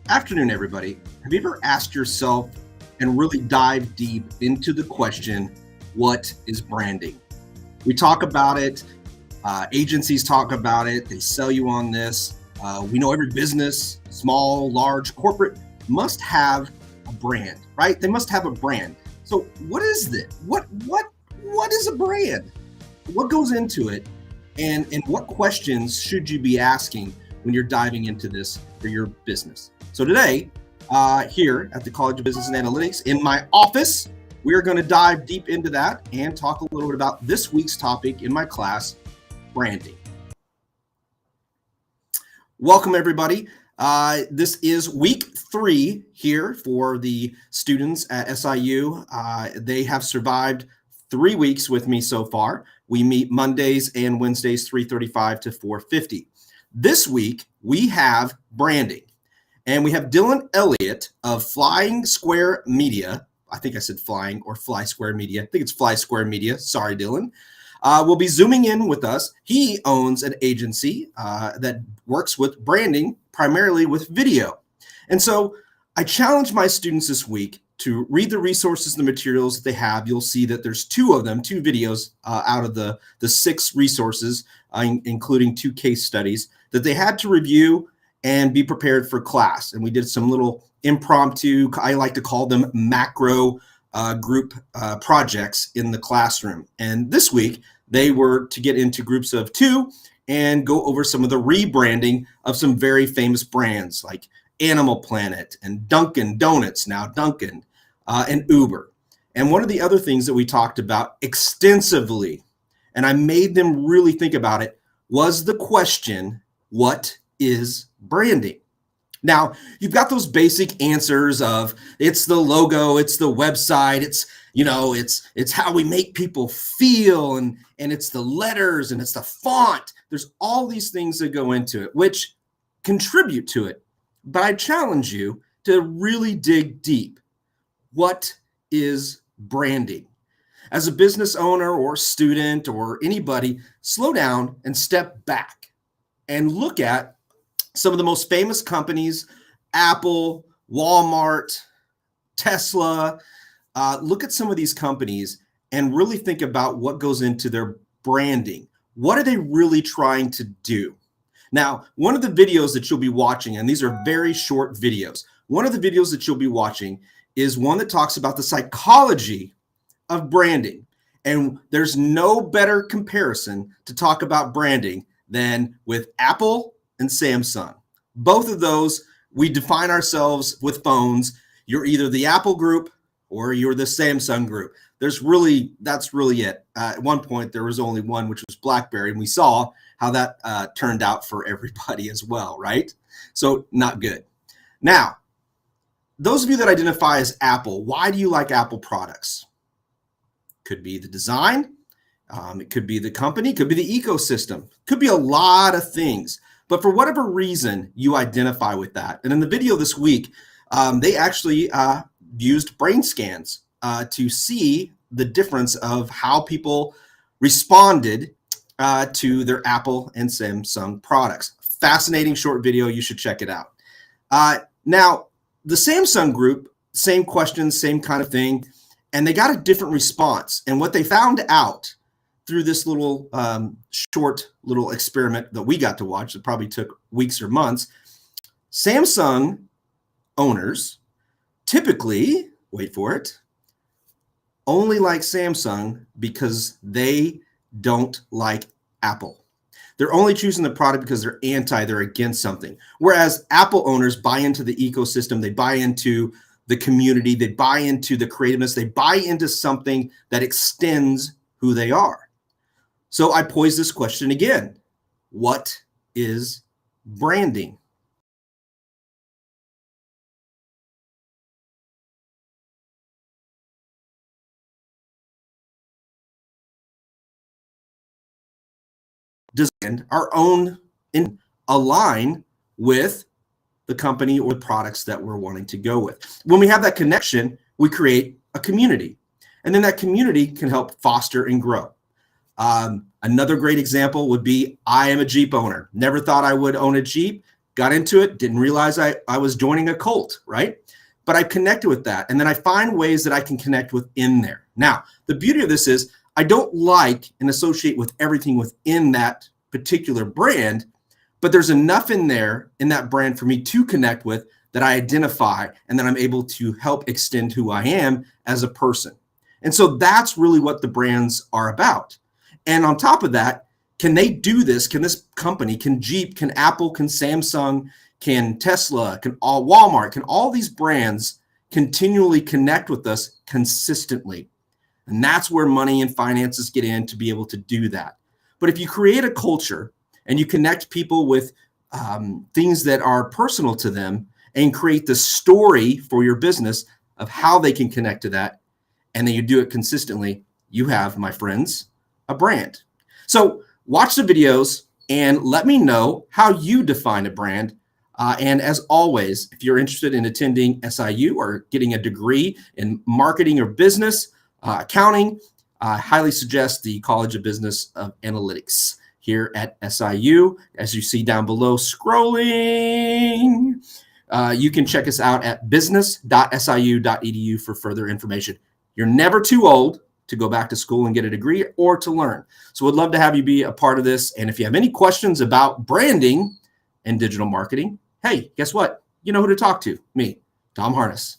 Afternoon, everybody. Have you ever asked yourself and really dive deep into the question, what is branding? We talk about it, agencies talk about it, they sell you on this. We know every business, small, large, corporate, must have a brand, right? They must have a brand. So what is this? What is a brand? What goes into it? And what questions should you be asking when you're diving into this for your business? So today, here at the College of Business and Analytics, in my office, we are going to dive deep into that and talk a little bit about this week's topic in my class, branding. Welcome, everybody. This is week 3 here for the students at SIU. They have survived 3 weeks with me so far. We meet Mondays and Wednesdays, 3:35 to 4:50. This week, we have branding. And we have Dillon Elliott of Flying Square Media. I think I said flying or Fly Square Media. I think it's Fly Square Media. Sorry, Dillon. Will be zooming in with us. He owns an agency that works with branding, primarily with video. And so I challenge my students this week to read the resources and the materials that they have. You'll see that there's 2 of them, 2 videos out of the 6 resources, including 2 case studies that they had to review and be prepared for class. And we did some little impromptu, I like to call them macro group projects in the classroom. And this week, they were to get into groups of 2 and go over some of the rebranding of some very famous brands like Animal Planet and Dunkin' Donuts, now Dunkin', and Uber. And one of the other things that we talked about extensively, and I made them really think about it, was the question, what is branding? Now, you've got those basic answers of it's the logo, it's the website, it's how we make people feel, and it's the letters and it's the font. There's all these things that go into it, which contribute to it. But I challenge you to really dig deep. What is branding? As a business owner or student or anybody, slow down and step back and look at some of the most famous companies, Apple, Walmart, Tesla. Look at some of these companies and really think about what goes into their branding. What are they really trying to do? Now, one of the videos that you'll be watching, and these are very short videos, one of the videos that you'll be watching is one that talks about the psychology of branding. And there's no better comparison to talk about branding than with Apple and Samsung. Both of those, we define ourselves with phones. You're either the Apple group or you're the Samsung group. That's really it. At one point, there was only one, which was BlackBerry, and we saw how that turned out for everybody as well, right? So not good. Now, those of you that identify as Apple, why do you like Apple products? Could be the design. It could be the company, could be the ecosystem, could be a lot of things. But for whatever reason, you identify with that. And in the video this week, they actually used brain scans to see the difference of how people responded to their Apple and Samsung products. Fascinating short video. You should check it out. Now, the Samsung group, same questions, same kind of thing, and they got a different response. And what they found out through this little short little experiment that we got to watch, it probably took weeks or months, Samsung owners typically, wait for it, only like Samsung because they don't like Apple. They're only choosing the product because they're against something. Whereas Apple owners buy into the ecosystem, they buy into the community, they buy into the creativeness, they buy into something that extends who they are. So I pose this question again. What is branding? Design our own and align with the company or the products that we're wanting to go with. When we have that connection, we create a community. And then that community can help foster and grow. Another great example would be, I am a Jeep owner. Never thought I would own a Jeep. got into it, didn't realize I was joining a cult, right? But I connected with that. And then I find ways that I can connect within there. Now, the beauty of this is I don't like and associate with everything within that particular brand, but there's enough in there in that brand for me to connect with that I identify, and then I'm able to help extend who I am as a person. And so that's really what the brands are about. And on top of that, can they do this? Can this company, can Jeep, can Apple, can Samsung, can Tesla, can Walmart, can all these brands continually connect with us consistently? And that's where money and finances get in to be able to do that. But if you create a culture and you connect people with things that are personal to them and create the story for your business of how they can connect to that, and then you do it consistently, you have, my friends, a brand. So watch the videos and let me know how you define a brand. And as always, if you're interested in attending SIU or getting a degree in marketing or business, accounting, I highly suggest the College of Business of Analytics here at SIU. As you see down below scrolling, you can check us out at business.siu.edu for further information. You're never too old to go back to school and get a degree or to learn. So we'd love to have you be a part of this. And if you have any questions about branding and digital marketing, hey, guess what? You know who to talk to, me, Tom Harness.